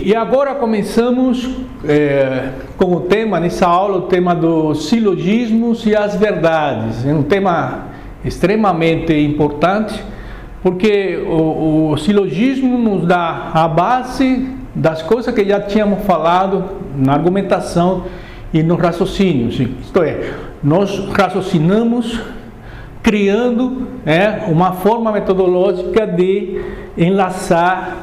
e agora começamos com o tema, nessa aula, o tema dos silogismos e as verdades. É um tema extremamente importante, porque o silogismo nos dá a base das coisas que já tínhamos falado na argumentação e no raciocínio. Isto é, nós raciocinamos criando uma forma metodológica de enlaçar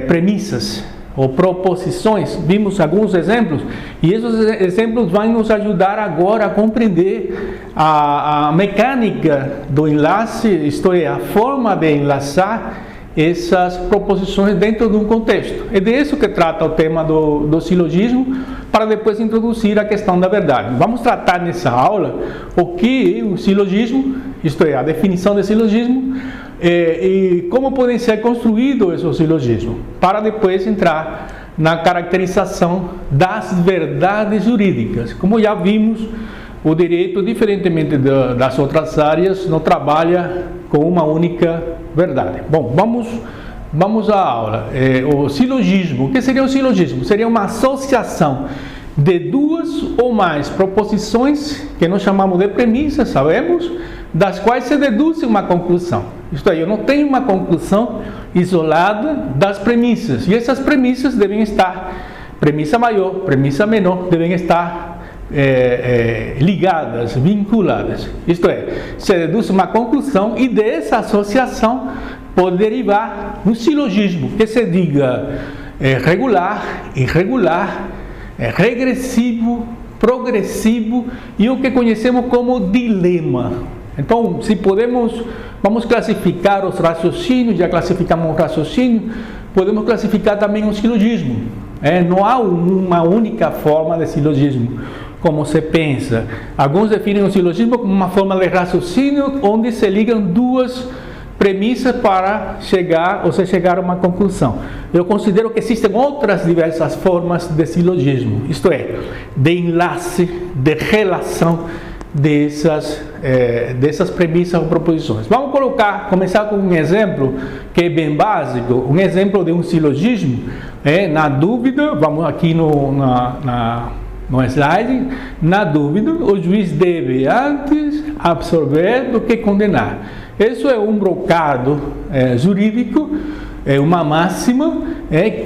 premissas ou proposições. Vimos alguns exemplos e esses exemplos vão nos ajudar agora a compreender a mecânica do enlace, isto é, a forma de enlaçar essas proposições dentro de um contexto. É disso que trata o tema do silogismo, para depois introduzir a questão da verdade. Vamos tratar nessa aula o que é o silogismo, isto é, a definição de silogismo, e como podem ser construídos esses silogismos, para depois entrar na caracterização das verdades jurídicas. Como já vimos, o direito, diferentemente das outras áreas, não trabalha com uma única verdade. Bom, vamos à aula. O silogismo. O que seria o silogismo? Seria uma associação de duas ou mais proposições, que nós chamamos de premissas, sabemos, das quais se deduz uma conclusão. Isto aí, eu não tenho uma conclusão isolada das premissas. E essas premissas devem estar, premissa maior, premissa menor, devem estar ligadas, vinculadas. Isto é, se deduz uma conclusão e dessa associação pode derivar um silogismo, que se diga regular, irregular, regressivo, progressivo e o que conhecemos como dilema. Então, vamos classificar os raciocínios, já classificamos o raciocínio, podemos classificar também o silogismo. Não há uma única forma de silogismo, como se pensa. Alguns definem o silogismo como uma forma de raciocínio onde se ligam duas premissas para chegar a uma conclusão. Eu considero que existem outras diversas formas de silogismo, isto é, de enlace, de relação dessas premissas ou proposições. Vamos começar com um exemplo que é bem básico, um exemplo de um silogismo. Na dúvida, vamos aqui no slide, na dúvida, o juiz deve antes absolver do que condenar. Isso é um brocado jurídico, é uma máxima,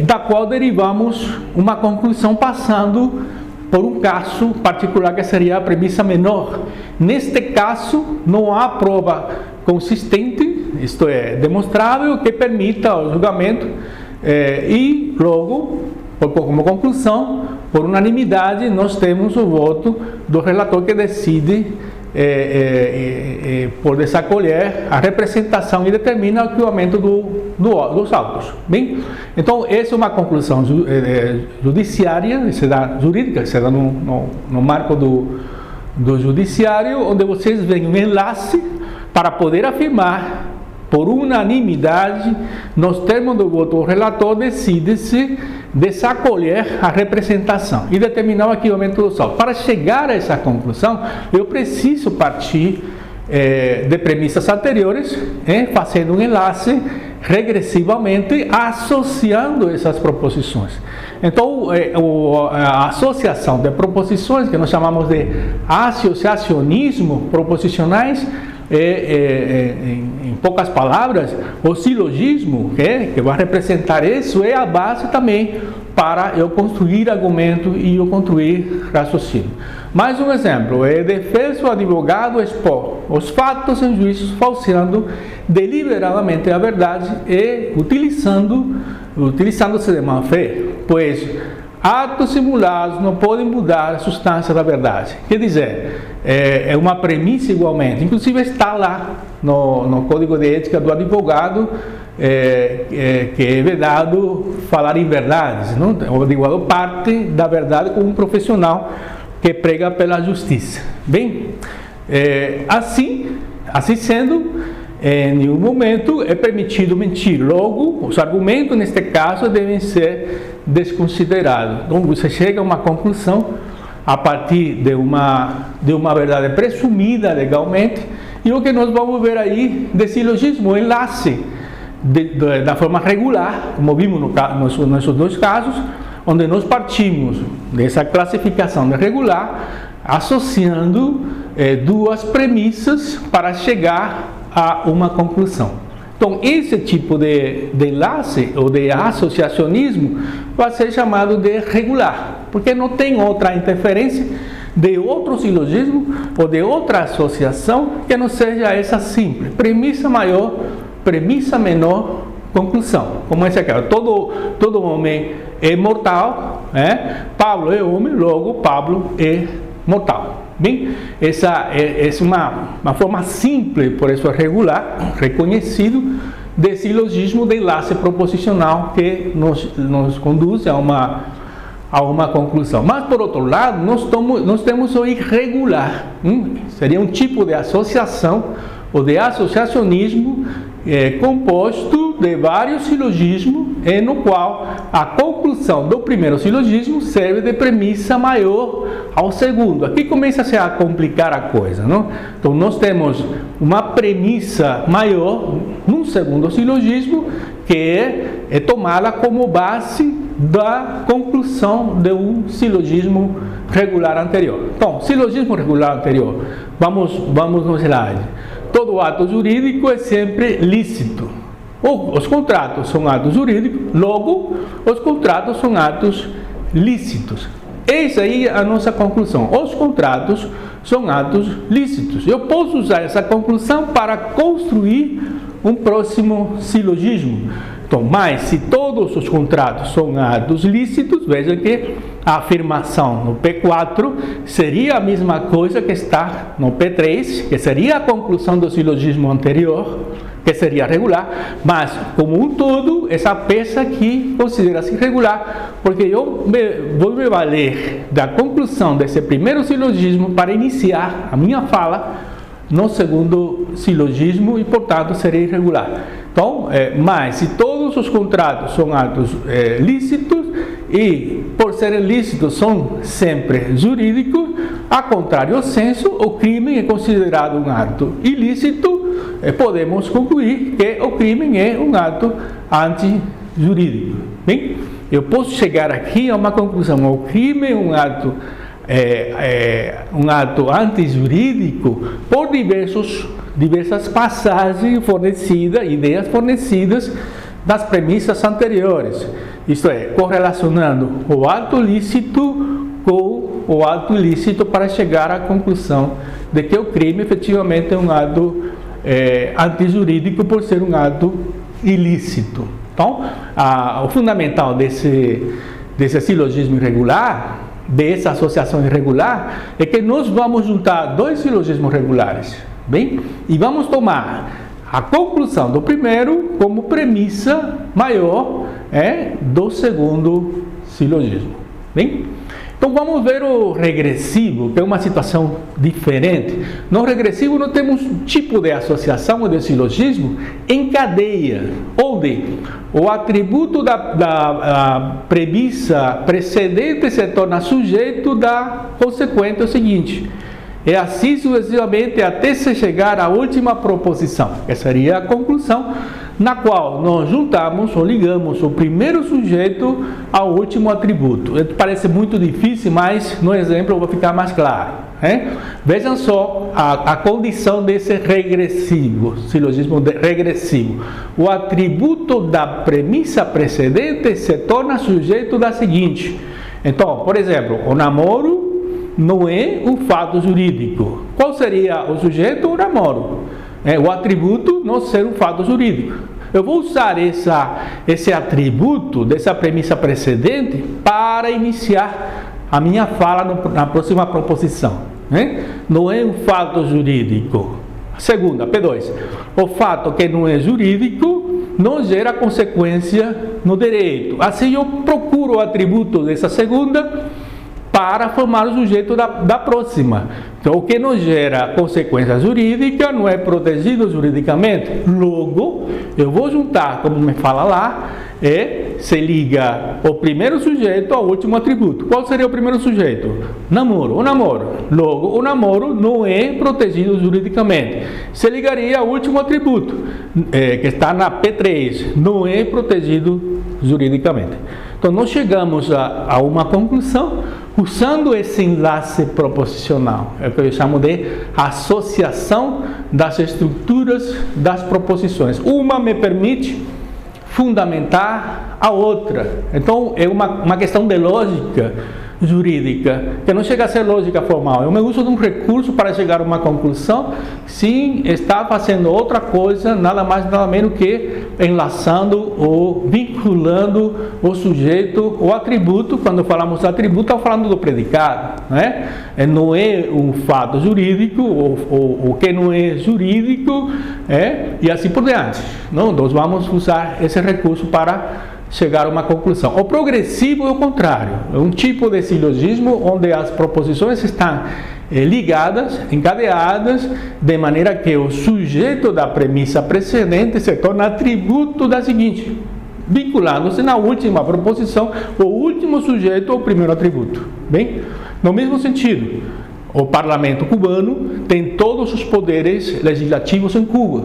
da qual derivamos uma conclusão passando por um caso particular que seria a premissa menor. Neste caso, não há prova consistente, isto é, demonstrável, que permita o julgamento e logo, como conclusão, por unanimidade, nós temos o voto do relator que decide por desacolher a representação e determina o arquivamento dos autos. Bem, então essa é uma conclusão judiciária, jurídica, que se dá no marco do judiciário, onde vocês veem um enlace para poder afirmar por unanimidade, nos termos do voto do relator, decide-se desacolher a representação e determinar o arquivamento dos autos. Para chegar a essa conclusão, eu preciso partir de premissas anteriores, fazendo um enlace regressivamente, associando essas proposições. Então, a associação de proposições, que nós chamamos de associacionismo proposicionais, em poucas palavras, o silogismo, que vai representar isso, é a base também para eu construir argumento e eu construir raciocínio. Mais um exemplo, defesa o advogado expor os fatos em juízos falseando deliberadamente a verdade e utilizando-se de má fé, pois atos simulados não podem mudar a substância da verdade. Quer dizer, é uma premissa igualmente, inclusive está lá no Código de Ética do Advogado, que é vedado falar em verdades. Não? O advogado parte da verdade como um profissional que prega pela justiça. Bem, assim sendo, em nenhum momento é permitido mentir. Logo, os argumentos neste caso devem ser desconsiderados. Então, você chega a uma conclusão a partir de uma verdade presumida legalmente, e o que nós vamos ver aí de silogismo, o enlace da forma regular, como vimos nesses dois casos, onde nós partimos dessa classificação de regular, associando duas premissas para chegar a uma conclusão. Então, esse tipo de enlace ou de associacionismo vai ser chamado de regular, porque não tem outra interferência de outro silogismo ou de outra associação que não seja essa simples. Premissa maior, premissa menor, conclusão. Como esse aqui, todo homem é mortal, Pablo é homem, logo Pablo é mortal. Bem, essa é uma forma simples, por isso é regular, reconhecido, de silogismo de enlace proposicional que nos conduz a uma conclusão. Mas, por outro lado, nós temos o irregular, seria um tipo de associação ou de associacionismo composto de vários silogismos, no qual a conclusão do primeiro silogismo serve de premissa maior ao segundo. Aqui começa a complicar a coisa, não? Então, nós temos uma premissa maior num segundo silogismo, que é tomada como base da conclusão de um silogismo regular anterior. Então, silogismo regular anterior, vamos no slide. Todo ato jurídico é sempre lícito. Os contratos são atos jurídicos, logo, os contratos são atos lícitos. Essa aí é a nossa conclusão. Os contratos são atos lícitos. Eu posso usar essa conclusão para construir um próximo silogismo. Então, mas se todos os contratos são atos lícitos, veja que a afirmação no P4 seria a mesma coisa que está no P3, que seria a conclusão do silogismo anterior, que seria regular, mas como um todo, essa peça aqui considera-se irregular, porque eu vou me valer da conclusão desse primeiro silogismo para iniciar a minha fala no segundo silogismo e, portanto, seria irregular. Então, mas se todos os contratos são atos lícitos e, por serem lícitos, são sempre jurídicos, a contrário senso, o crime é considerado um ato ilícito, podemos concluir que o crime é um ato antijurídico. Bem, eu posso chegar aqui a uma conclusão: o crime é um ato antijurídico por diversas passagens fornecidas, ideias fornecidas das premissas anteriores, isto é, correlacionando o ato lícito com o ato ilícito para chegar à conclusão de que o crime efetivamente é um ato antijurídico por ser um ato ilícito. Então, o fundamental desse silogismo irregular, dessa associação irregular, é que nós vamos juntar dois silogismos regulares, bem? E vamos tomar a conclusão do primeiro como premissa maior do segundo silogismo, bem? Então vamos ver o regressivo, que é uma situação diferente. No regressivo nós temos um tipo de associação ou de silogismo em cadeia, onde o atributo da premissa precedente se torna sujeito da consequente, é o seguinte: é assim sucessivamente até se chegar à última proposição, que seria a conclusão, na qual nós juntamos ou ligamos o primeiro sujeito ao último atributo. Parece muito difícil, mas no exemplo vai ficar mais claro. Vejam só a condição desse regressivo, silogismo regressivo. O atributo da premissa precedente se torna sujeito da seguinte. Então, por exemplo, o namoro não é um fato jurídico. Qual seria o sujeito? O namoro. O atributo não ser um fato jurídico. Eu vou usar esse atributo dessa premissa precedente para iniciar a minha fala na próxima proposição. Não é um fato jurídico. Segunda, P2. O fato que não é jurídico não gera consequência no direito. Assim eu procuro o atributo dessa segunda para formar o sujeito da próxima. Então, o que não gera consequência jurídica não é protegido juridicamente. Logo, eu vou juntar, como me fala lá, se liga o primeiro sujeito ao último atributo. Qual seria o primeiro sujeito? Namoro. O namoro. Logo, o namoro não é protegido juridicamente. Se ligaria ao último atributo. que está na P3 não é protegido juridicamente. Então, nós chegamos a uma conclusão usando esse enlace proposicional, é o que eu chamo de associação das estruturas das proposições. Uma me permite fundamentar a outra. Então, é uma questão de lógica jurídica, que não chega a ser lógica formal. Eu me uso de um recurso para chegar a uma conclusão, sim, está fazendo outra coisa, nada mais, nada menos que enlaçando ou vinculando o sujeito, o atributo. Quando falamos de atributo, estamos falando do predicado, né? Não é um fato jurídico, ou o que não é jurídico, e assim por diante. Não, nós vamos usar esse recurso para chegar a uma conclusão. O progressivo é o contrário, é um tipo de silogismo onde as proposições estão ligadas, encadeadas, de maneira que o sujeito da premissa precedente se torna atributo da seguinte, vinculando-se na última proposição, o último sujeito ao primeiro atributo. Bem, no mesmo sentido, o parlamento cubano tem todos os poderes legislativos em Cuba.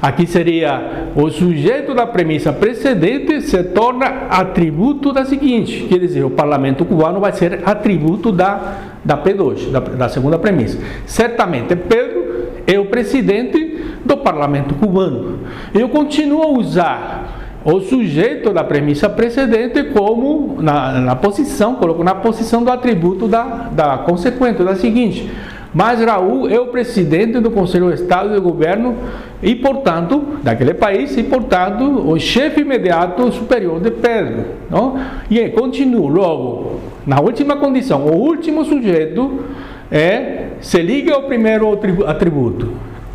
Aqui seria o sujeito da premissa precedente se torna atributo da seguinte, quer dizer, o parlamento cubano vai ser atributo da P2, da segunda premissa. Certamente Pedro é o presidente do parlamento cubano. Eu continuo a usar o sujeito da premissa precedente como na posição, coloco na posição do atributo da consequente, da seguinte. Mas Raul é o presidente do Conselho de Estado e do Governo e, portanto, daquele país, e, portanto, o chefe imediato superior de Pedro. Não? E continuo, logo, na última condição, o último sujeito se liga ao primeiro atributo.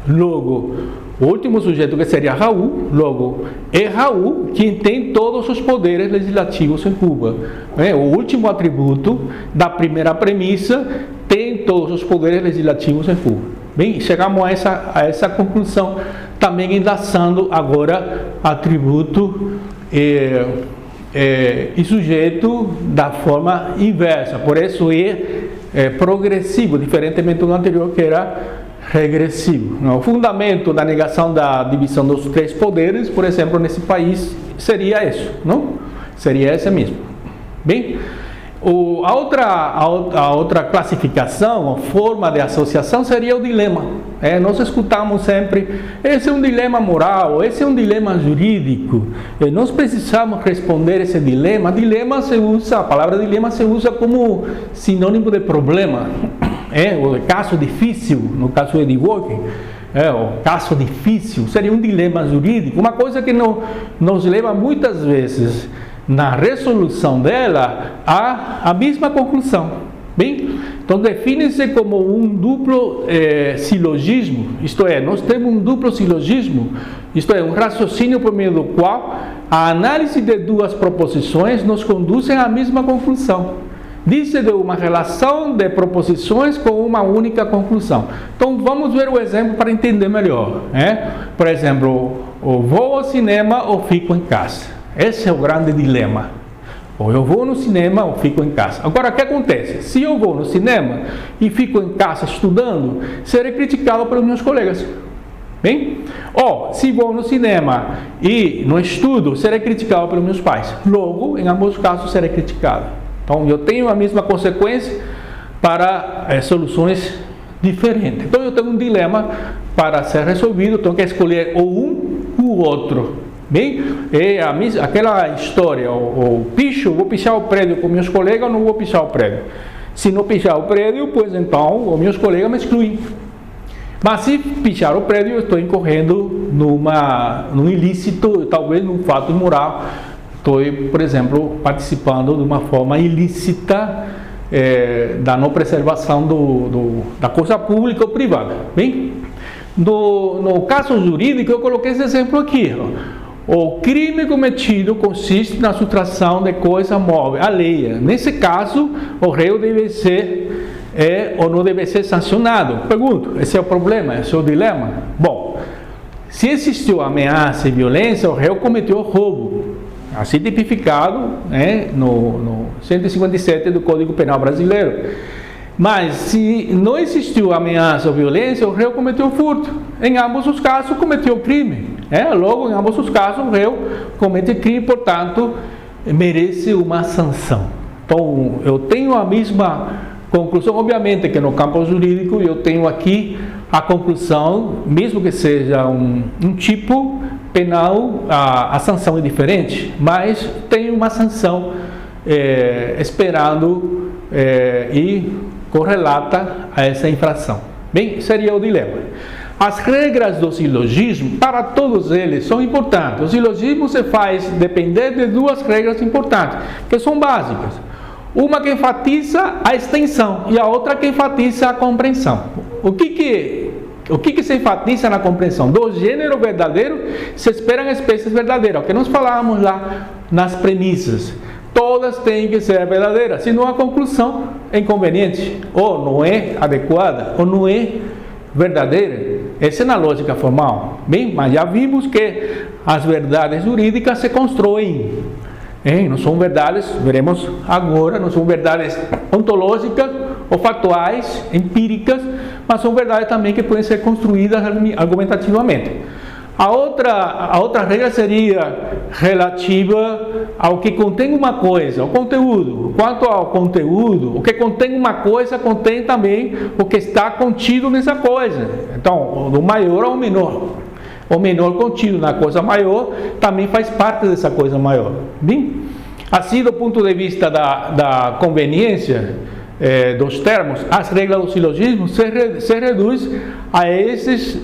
Logo, o último sujeito, que seria Raul, logo, é Raul quem tem todos os poderes legislativos em Cuba. O último atributo da primeira premissa tem todos os poderes legislativos em Cuba. Bem, chegamos a essa conclusão, também enlaçando agora atributo e sujeito da forma inversa. Por isso é progressivo, diferentemente do anterior, que era regressivo. O fundamento da negação da divisão dos três poderes, por exemplo, nesse país, seria isso, não? Seria esse mesmo. Bem, a outra classificação, a forma de associação seria o dilema. Nós escutamos sempre, esse é um dilema moral, esse é um dilema jurídico. Nós precisamos responder esse dilema. A palavra dilema se usa como sinônimo de problema. O caso difícil, no caso de Dworkin, o caso difícil seria um dilema jurídico, uma coisa que nos leva muitas vezes na resolução dela a mesma conclusão. Bem, então define-se como um duplo silogismo, isto é, nós temos um duplo silogismo, isto é, um raciocínio por meio do qual a análise de duas proposições nos conduzem à mesma conclusão. Diz-se de uma relação de proposições com uma única conclusão. Então, vamos ver o exemplo para entender melhor. Por exemplo, ou vou ao cinema ou fico em casa. Esse é o grande dilema. Ou eu vou no cinema ou fico em casa. Agora, o que acontece? Se eu vou no cinema e fico em casa estudando, serei criticado pelos meus colegas. Bem? Ou, se vou no cinema e não estudo, serei criticado pelos meus pais. Logo, em ambos os casos, serei criticado. Então, eu tenho a mesma consequência para soluções diferentes. Então, eu tenho um dilema para ser resolvido, tenho que escolher ou um ou o outro. Bem, aquela história, vou pichar o prédio com meus colegas ou não vou pichar o prédio? Se não pichar o prédio, pois então, os meus colegas me excluem. Mas se pichar o prédio, eu estou incorrendo num ilícito, talvez num fato imoral. Estou, por exemplo, participando de uma forma ilícita da não preservação da coisa pública ou privada. Bem, no caso jurídico, eu coloquei esse exemplo aqui. O crime cometido consiste na subtração de coisa móvel alheia. Nesse caso, o réu deve ser ou não deve ser sancionado. Pergunto, esse é o problema? Esse é o dilema? Bom, se existiu ameaça e violência, o réu cometeu roubo. Assim tipificado no 157 do Código Penal Brasileiro. Mas se não existiu ameaça ou violência, o réu cometeu furto. Em ambos os casos, cometeu crime. Logo, em ambos os casos, o réu comete crime, portanto, merece uma sanção. Então, eu tenho a mesma conclusão, obviamente que no campo jurídico eu tenho aqui a conclusão, mesmo que seja um tipo penal, a sanção é diferente, mas tem uma sanção esperando e correlata a essa infração. Bem, seria o dilema. As regras do silogismo, para todos eles, são importantes. O silogismo se faz depender de duas regras importantes, que são básicas. Uma que enfatiza a extensão e a outra que enfatiza a compreensão. O que se enfatiza na compreensão? Do gênero verdadeiro se esperam espécies verdadeiras, o que nós falávamos lá nas premissas. Todas têm que ser verdadeiras, senão a conclusão é inconveniente, ou não é adequada, ou não é verdadeira. Essa é na lógica formal. Bem, mas já vimos que as verdades jurídicas se constroem. Não são verdades, veremos agora, não são verdades ontológicas ou factuais, empíricas, mas são verdades também que podem ser construídas argumentativamente. A outra regra seria relativa ao que contém uma coisa, ao conteúdo. Quanto ao conteúdo, o que contém uma coisa contém também o que está contido nessa coisa. Então, do maior ao menor. O menor contido na coisa maior também faz parte dessa coisa maior. Bem, assim, do ponto de vista da conveniência dos termos, as regras do silogismo se reduz a esses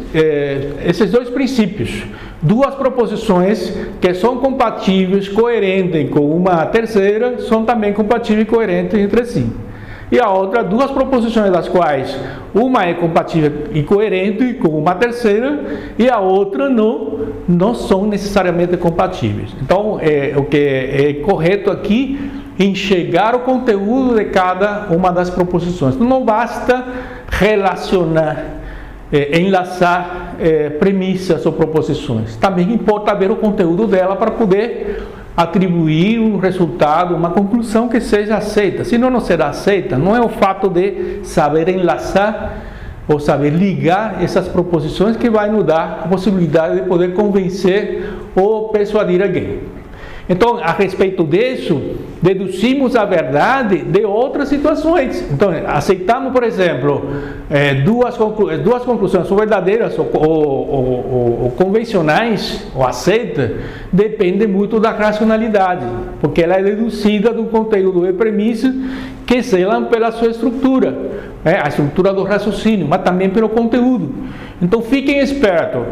dois princípios. Duas proposições que são compatíveis, coerentes com uma terceira, são também compatíveis e coerentes entre si. E a outra, duas proposições das quais uma é compatível e coerente com uma terceira e a outra não são necessariamente compatíveis. Então, o que é correto aqui é enxergar o conteúdo de cada uma das proposições. Não basta relacionar, enlaçar premissas ou proposições. Também importa ver o conteúdo dela para poder atribuir um resultado, uma conclusão que seja aceita. Se não será aceita, não é o fato de saber enlaçar ou saber ligar essas proposições que vai nos dar a possibilidade de poder convencer ou persuadir alguém. Então, a respeito disso, deduzimos a verdade de outras situações. Então, aceitamos, por exemplo, duas conclusões, ou verdadeiras ou convencionais, ou aceitas, depende muito da racionalidade, porque ela é deduzida do conteúdo de premissas que zelam pela sua estrutura, a estrutura do raciocínio, mas também pelo conteúdo. Então, fiquem espertos.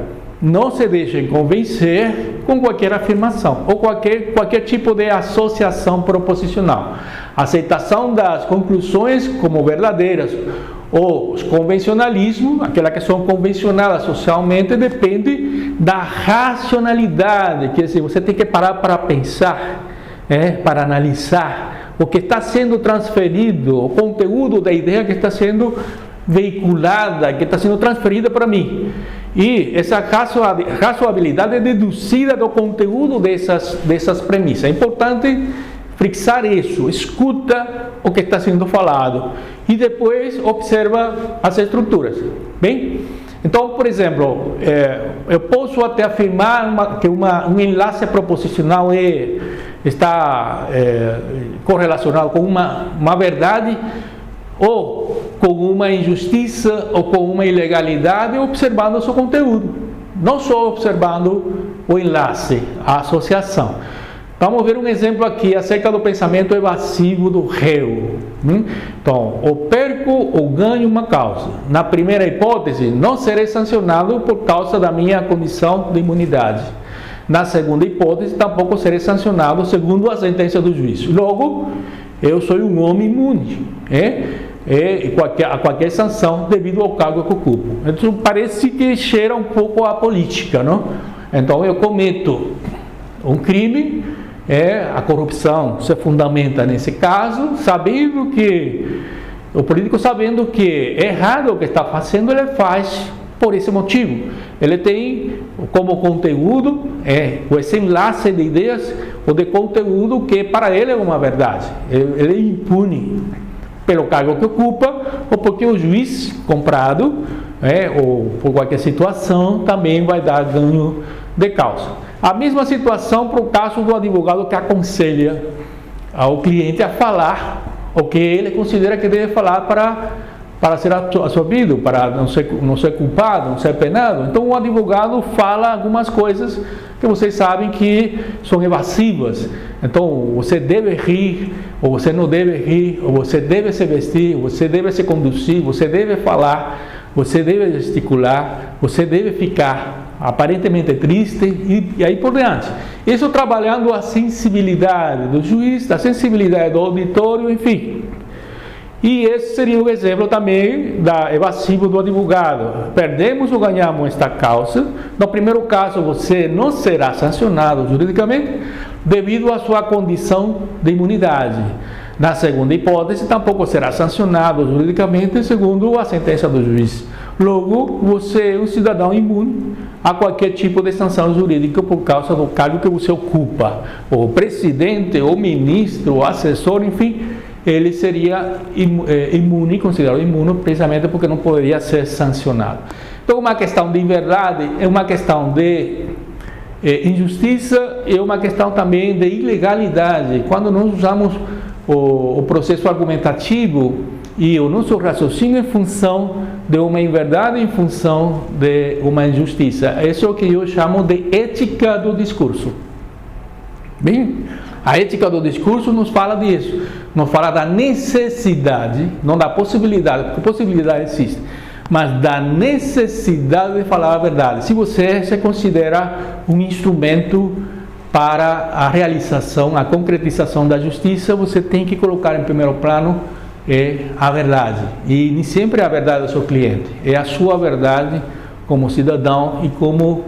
Não se deixem convencer com qualquer afirmação ou qualquer tipo de associação proposicional. A aceitação das conclusões como verdadeiras ou os convencionalismos, aquelas que são convencionadas socialmente, depende da racionalidade. Quer dizer, você tem que parar para pensar, para analisar o que está sendo transferido, o conteúdo da ideia que está sendo veiculada, que está sendo transferida para mim. E essa razoabilidade é deduzida do conteúdo dessas premissas. É importante fixar isso, escuta o que está sendo falado e depois observa as estruturas. Bem? Então, por exemplo, eu posso até afirmar que um enlace proposicional está correlacionado com uma verdade ou com uma injustiça ou com uma ilegalidade, observando o seu conteúdo, não só observando o enlace, a associação. Vamos ver um exemplo aqui acerca do pensamento evasivo do réu. Então, ou perco ou ganho uma causa. Na primeira hipótese, não serei sancionado por causa da minha condição de imunidade. Na segunda hipótese, tampouco serei sancionado segundo a sentença do juiz. Logo, eu sou um homem imune a qualquer sanção devido ao cargo que ocupo. Então, parece que cheira um pouco a política, não? Então, eu cometo um crime, a corrupção se fundamenta nesse caso, sabendo que o político, sabendo que é errado o que está fazendo, ele faz por esse motivo. Ele tem como conteúdo esse enlace de ideias ou de conteúdo que para ele é uma verdade. Ele é impune. pelo cargo que ocupa, ou porque o juiz comprado, ou por qualquer situação, também vai dar ganho de causa. A mesma situação para o caso do advogado que aconselha ao cliente a falar o que ele considera que deve falar para ser absolvido, para não ser culpado, não ser penado. Então o advogado fala algumas coisas que vocês sabem que são evasivas. Então você deve rir, ou você não deve rir, ou você deve se vestir, ou você deve se conduzir, você deve falar, você deve gesticular, você deve ficar aparentemente triste e aí por diante. Isso trabalhando a sensibilidade do juiz, a sensibilidade do auditório, enfim. E esse seria o exemplo também da evasivo do advogado. Perdemos ou ganhamos esta causa. No primeiro caso, você não será sancionado juridicamente devido à sua condição de imunidade. Na segunda hipótese, tampouco será sancionado juridicamente segundo a sentença do juiz. Logo, você é um cidadão imune a qualquer tipo de sanção jurídica por causa do cargo que você ocupa. O presidente, o ministro, o assessor, enfim, ele seria imune, considerado imune, precisamente porque não poderia ser sancionado. Então, uma questão de inverdade é uma questão de injustiça e uma questão também de ilegalidade. Quando nós usamos o processo argumentativo e o nosso raciocínio em função de uma inverdade, em função de uma injustiça. Isso é o que eu chamo de ética do discurso. Bem, a ética do discurso nos fala disso, nos fala da necessidade, não da possibilidade, porque possibilidade existe, mas da necessidade de falar a verdade. Se você se considera um instrumento para a realização, a concretização da justiça, você tem que colocar em primeiro plano a verdade. E nem sempre é a verdade do seu cliente, é a sua verdade como cidadão e como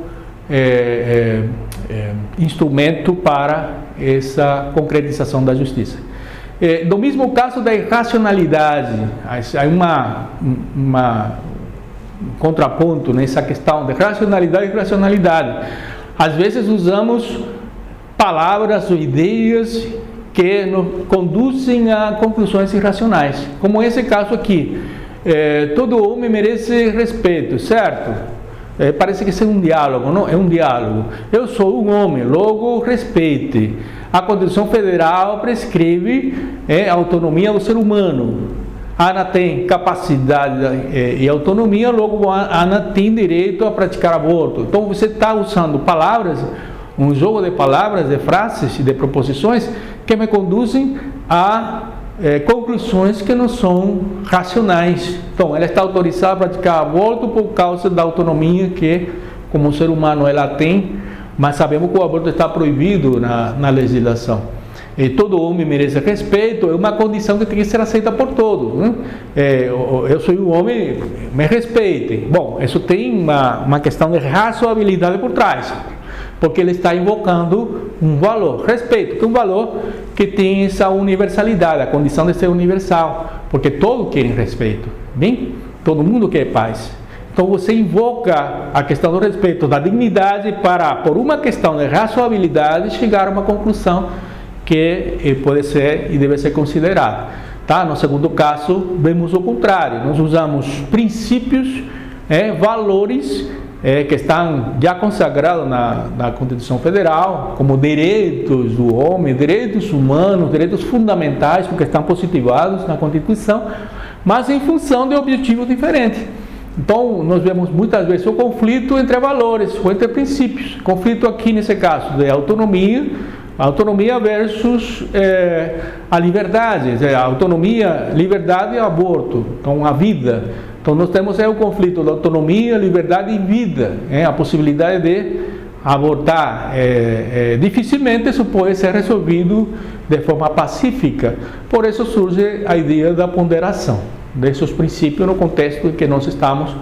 instrumento para essa concretização da justiça. No mesmo caso da irracionalidade, há um contraponto nessa questão de racionalidade e irracionalidade. Às vezes usamos palavras ou ideias que nos conduzem a conclusões irracionais, como esse caso aqui. Todo homem merece respeito, certo? Parece que isso é um diálogo, não? É um diálogo. Eu sou um homem, logo respeite. A Constituição Federal prescreve a autonomia do ser humano. A Ana tem capacidade e autonomia, logo a Ana tem direito a praticar aborto. Então você está usando palavras, um jogo de palavras, de frases, de proposições que me conduzem a conclusões que não são racionais. Então, ela está autorizada a praticar aborto por causa da autonomia que, como ser humano, ela tem, mas sabemos que o aborto está proibido na legislação. E todo homem merece respeito, é uma condição que tem que ser aceita por todos, né? Eu sou um homem, me respeitem. Bom, isso tem uma questão de razoabilidade por trás, porque ele está invocando um valor, respeito, que é um valor que tem essa universalidade, a condição de ser universal, porque todos querem respeito, bem? Todo mundo quer paz. Então você invoca a questão do respeito, da dignidade, para, por uma questão de razoabilidade, chegar a uma conclusão que pode ser e deve ser considerada. Tá? No segundo caso, vemos o contrário, nós usamos princípios, valores, que estão já consagrados na Constituição Federal, como direitos do homem, direitos humanos, direitos fundamentais, porque estão positivados na Constituição, mas em função de objetivos diferentes. Então, nós vemos muitas vezes o conflito entre valores ou entre princípios. Conflito aqui, nesse caso, de autonomia versus a liberdade, a autonomia, liberdade e aborto, então a vida. Então nós temos o conflito da autonomia, liberdade e vida, a possibilidade de abortar. Dificilmente isso pode ser resolvido de forma pacífica, por isso surge a ideia da ponderação desses princípios no contexto em que nós estamos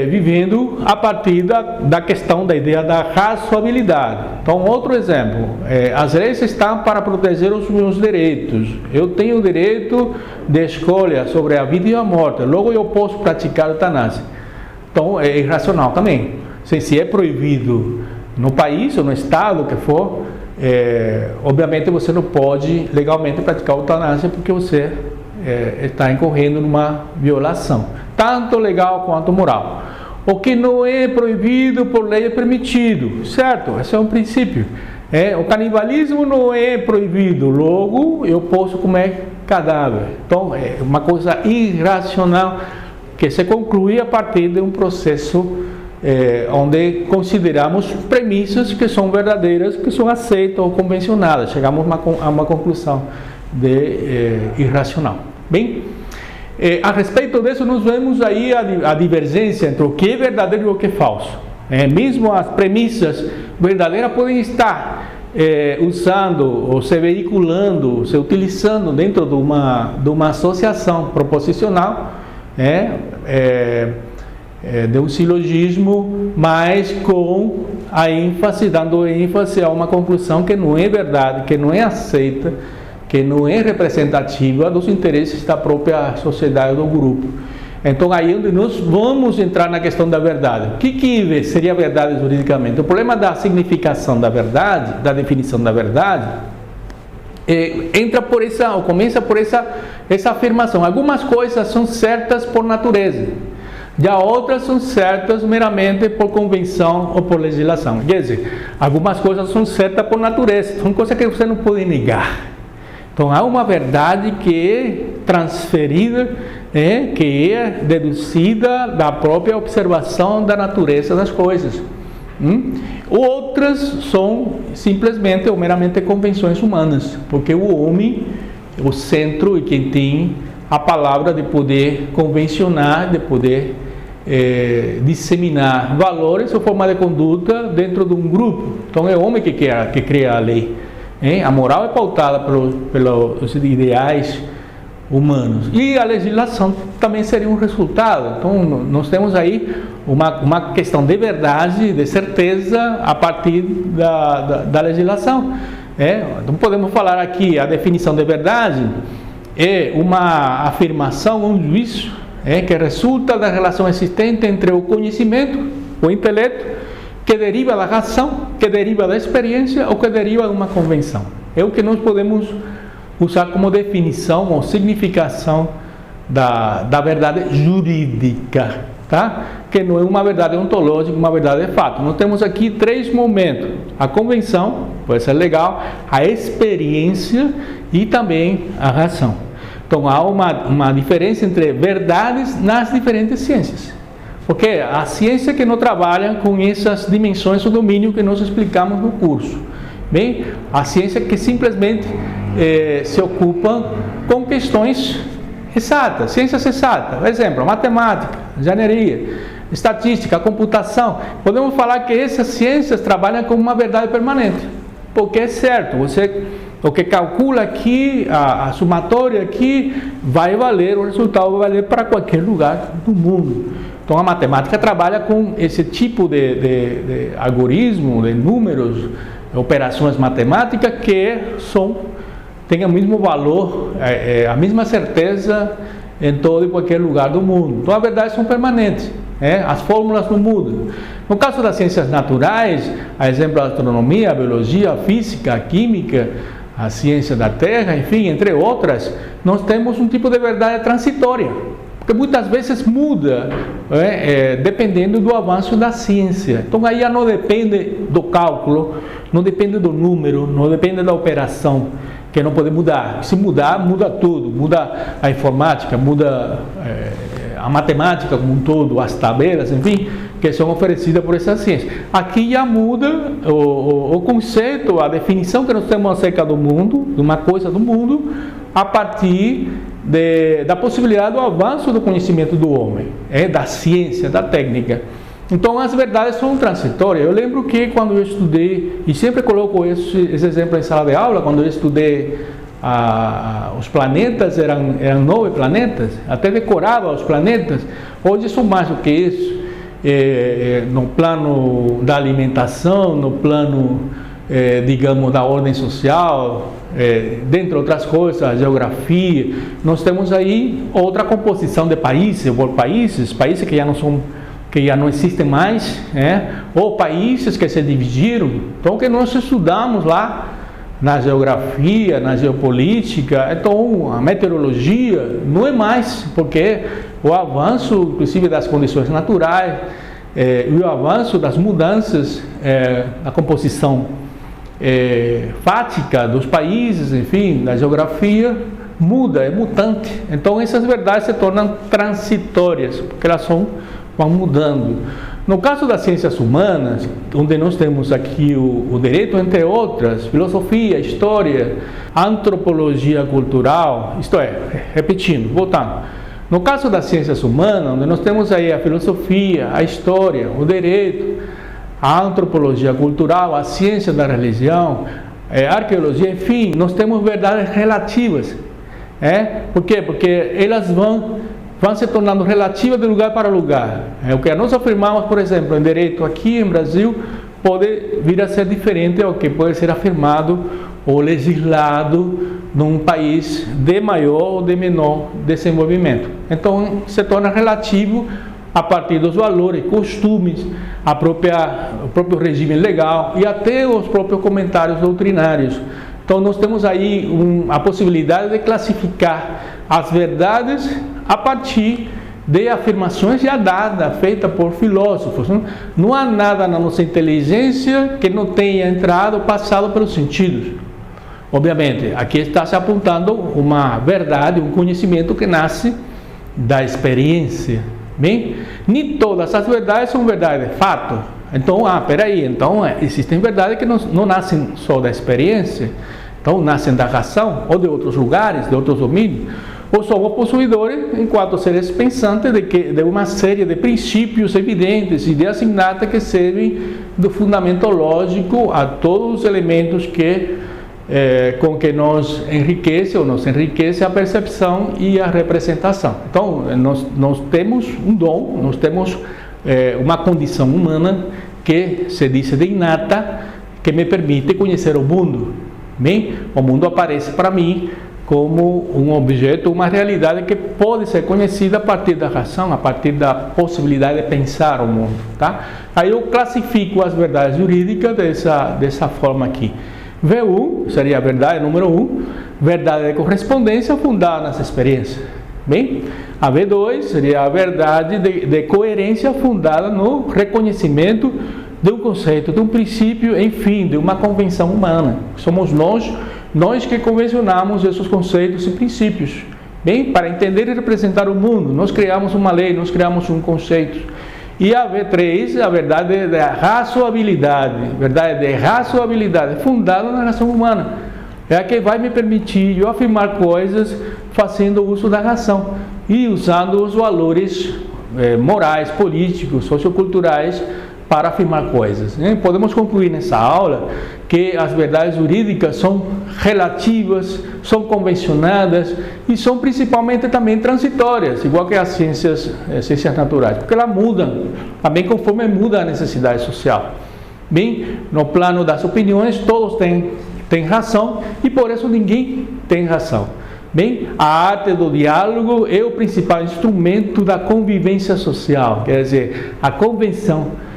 vivendo a partir da questão da ideia da razoabilidade. Então, outro exemplo, as leis estão para proteger os meus direitos. Eu tenho o direito de escolha sobre a vida e a morte, logo eu posso praticar a eutanásia. Então, é irracional também. Se é proibido no país ou no estado que for, obviamente você não pode legalmente praticar a eutanásia porque você está incorrendo numa violação, tanto legal quanto moral. O que não é proibido por lei é permitido, certo? Esse é um princípio. O canibalismo não é proibido, logo eu posso comer cadáver. Então é uma coisa irracional que se conclui a partir de um processo onde consideramos premissas que são verdadeiras, que são aceitas ou convencionadas. Chegamos a uma conclusão de irracional. Bem, a respeito disso, nós vemos aí a divergência entre o que é verdadeiro e o que é falso. Mesmo as premissas verdadeiras podem estar usando, ou se veiculando, se utilizando dentro de uma associação proposicional, de um silogismo, mas com a ênfase, dando ênfase a uma conclusão que não é verdade, que não é aceita, que não é representativa dos interesses da própria sociedade ou do grupo. Então aí onde nós vamos entrar na questão da verdade. O que seria verdade juridicamente? O problema da significação da verdade, da definição da verdade, começa por essa afirmação. Algumas coisas são certas por natureza, já outras são certas meramente por convenção ou por legislação. Quer dizer, algumas coisas são certas por natureza, são coisas que você não pode negar. Então há uma verdade que é transferida, que é deduzida da própria observação da natureza das coisas. Outras são simplesmente ou meramente convenções humanas, porque o homem, o centro e quem tem a palavra de poder convencionar, de poder disseminar valores ou forma de conduta dentro de um grupo. Então é o homem que cria a lei. A moral é pautada pelos ideais humanos. E a legislação também seria um resultado. Então nós temos aí uma questão de verdade, de certeza, a partir da legislação. Então podemos falar aqui, a definição de verdade é uma afirmação, um juízo, que resulta da relação existente entre o conhecimento, o intelecto, que deriva da razão, que deriva da experiência ou que deriva de uma convenção. É o que nós podemos usar como definição ou significação da verdade jurídica, tá? Que não é uma verdade ontológica, uma verdade de fato. Nós temos aqui 3 momentos: a convenção, pode ser legal, a experiência e também a razão. Então há uma diferença entre verdades nas diferentes ciências. Porque a ciência que não trabalha com essas dimensões, o domínio que nós explicamos no curso. Bem, a ciência que simplesmente se ocupa com questões exatas, ciências exatas. Por exemplo, matemática, engenharia, estatística, computação. Podemos falar que essas ciências trabalham com uma verdade permanente. Porque é certo, o que calcula aqui, a somatória aqui, vai valer, o resultado vai valer para qualquer lugar do mundo. Então a matemática trabalha com esse tipo de algoritmo, de números, operações matemáticas que têm o mesmo valor, a mesma certeza em todo e qualquer lugar do mundo. Então, a verdade são permanentes, as fórmulas não mudam. No caso das ciências naturais, a exemplo da astronomia, a biologia, a física, a química, a ciência da terra, enfim, entre outras, nós temos um tipo de verdade transitória, porque muitas vezes muda, dependendo do avanço da ciência. Então aí já não depende do cálculo, não depende do número, não depende da operação, que não pode mudar. Se mudar, muda tudo, muda a informática, muda a matemática como um todo, as tabelas, enfim, que são oferecidas por essa ciência. Aqui já muda o conceito, a definição que nós temos acerca do mundo, de uma coisa do mundo, a partir da possibilidade do avanço do conhecimento do homem, da ciência, da técnica. Então as verdades são transitórias. Eu lembro que quando eu estudei, e sempre coloco esse exemplo em sala de aula, quando eu estudei os planetas, eram 9 planetas, até decorava os planetas. Hoje são mais do que isso, no plano da alimentação, no plano, digamos, da ordem social, dentre outras coisas, a geografia. Nós temos aí outra composição de países, por países que já não existem mais, ou países que se dividiram. Então, que nós estudamos lá na geografia, na geopolítica. Então, a meteorologia não é mais, porque o avanço, inclusive, das condições naturais e o avanço das mudanças na composição fática dos países, enfim, da geografia, muda, é mutante. Então, essas verdades se tornam transitórias, porque elas vão mudando. No caso das ciências humanas, onde nós temos aqui o direito, entre outras, filosofia, história, antropologia cultural, isto é, repetindo, voltando. No caso das ciências humanas, onde nós temos aí a filosofia, a história, o direito, a antropologia cultural, a ciência da religião, a arqueologia, enfim, nós temos verdades relativas. Por quê? Porque elas vão se tornando relativas de lugar para lugar. O que nós afirmamos, por exemplo, em direito aqui em Brasil, pode vir a ser diferente ao que pode ser afirmado ou legislado num país de maior ou de menor desenvolvimento. Então, se torna relativo a partir dos valores, costumes, o próprio regime legal e até os próprios comentários doutrinários. Então, nós temos aí a possibilidade de classificar as verdades a partir de afirmações já dadas, feitas por filósofos. Não há nada na nossa inteligência que não tenha entrado ou passado pelos sentidos. Obviamente, aqui está se apontando uma verdade, um conhecimento que nasce da experiência. Bem, nem todas as verdades são verdades de fato. Então, existem verdades que não nascem só da experiência, então nascem da razão, ou de outros lugares, de outros domínios, ou somos possuidores, enquanto seres pensantes, de uma série de princípios evidentes, ideias inatas que servem do fundamento lógico a todos os elementos com que nos enriquece a percepção e a representação. Então, nós temos um dom, nós temos uma condição humana que se diz de inata, que me permite conhecer o mundo. Bem, o mundo aparece para mim como um objeto, uma realidade que pode ser conhecida a partir da razão, a partir da possibilidade de pensar o mundo. Tá? Aí eu classifico as verdades jurídicas dessa forma aqui. V1 seria a verdade número 1, verdade de correspondência fundada nas experiências. Bem, a V2 seria a verdade de coerência fundada no reconhecimento de um conceito, de um princípio, enfim, de uma convenção humana. Somos nós que convencionamos esses conceitos e princípios. Bem, para entender e representar o mundo, nós criamos uma lei, nós criamos um conceito. E a V3, a verdade da razoabilidade, fundada na razão humana. É a que vai me permitir eu afirmar coisas fazendo uso da razão e usando os valores morais, políticos, socioculturais para afirmar coisas. Podemos concluir nessa aula que as verdades jurídicas são relativas, são convencionadas e são principalmente também transitórias, igual que as ciências naturais, porque elas mudam, também conforme muda a necessidade social. Bem, no plano das opiniões, todos têm razão e por isso ninguém tem razão. Bem, a arte do diálogo é o principal instrumento da convivência social, quer dizer, a convenção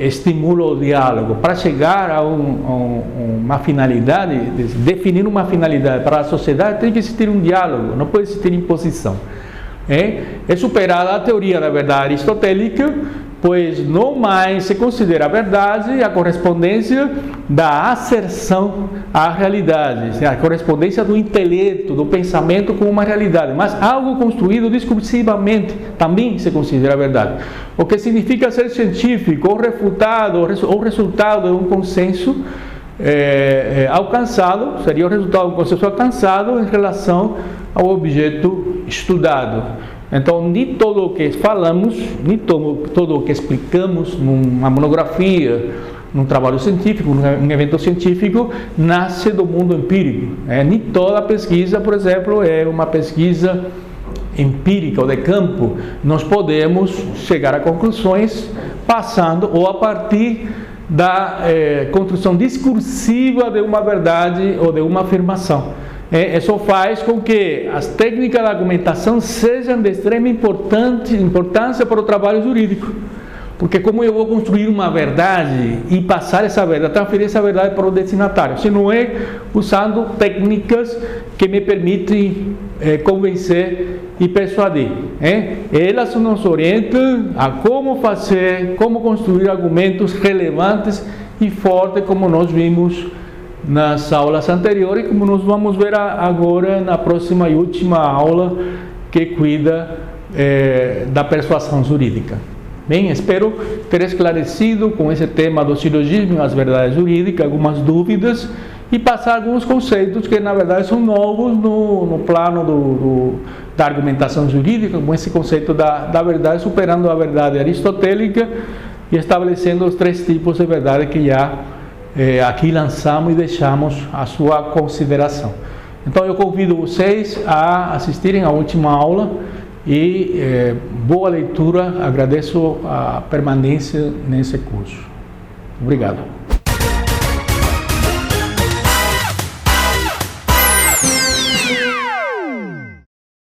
estimula o diálogo. Para chegar a uma finalidade, definir uma finalidade para a sociedade, tem que existir um diálogo, não pode existir imposição. É superada a teoria da verdade aristotélica, pois não mais se considera a verdade a correspondência da asserção à realidade, a correspondência do intelecto, do pensamento com uma realidade, mas algo construído discursivamente também se considera verdade. O que significa ser científico, ou refutado, ou resultado de um consenso alcançado, seria o resultado de um consenso alcançado em relação ao objeto estudado. Então, nem todo o que falamos, nem todo o que explicamos numa monografia, num trabalho científico, num evento científico, nasce do mundo empírico. Nem toda pesquisa, por exemplo, é uma pesquisa empírica ou de campo. Nós podemos chegar a conclusões passando ou a partir da construção discursiva de uma verdade ou de uma afirmação. Isso faz com que as técnicas da argumentação sejam de extrema importância para o trabalho jurídico. Porque como eu vou construir uma verdade e passar essa verdade, transferir essa verdade para o destinatário, se não é usando técnicas que me permitem convencer e persuadir. Elas nos orientam a como fazer, como construir argumentos relevantes e fortes, como nós vimos nas aulas anteriores, como nós vamos ver agora na próxima e última aula, que cuida da persuasão jurídica. Bem, espero ter esclarecido com esse tema do silogismo e as verdades jurídicas algumas dúvidas e passar alguns conceitos que na verdade são novos no plano da argumentação jurídica, como esse conceito da verdade, superando a verdade aristotélica e estabelecendo os 3 tipos de verdade que já aqui lançamos e deixamos à sua consideração. Então eu convido vocês a assistirem à última aula e boa leitura, agradeço a permanência nesse curso. Obrigado.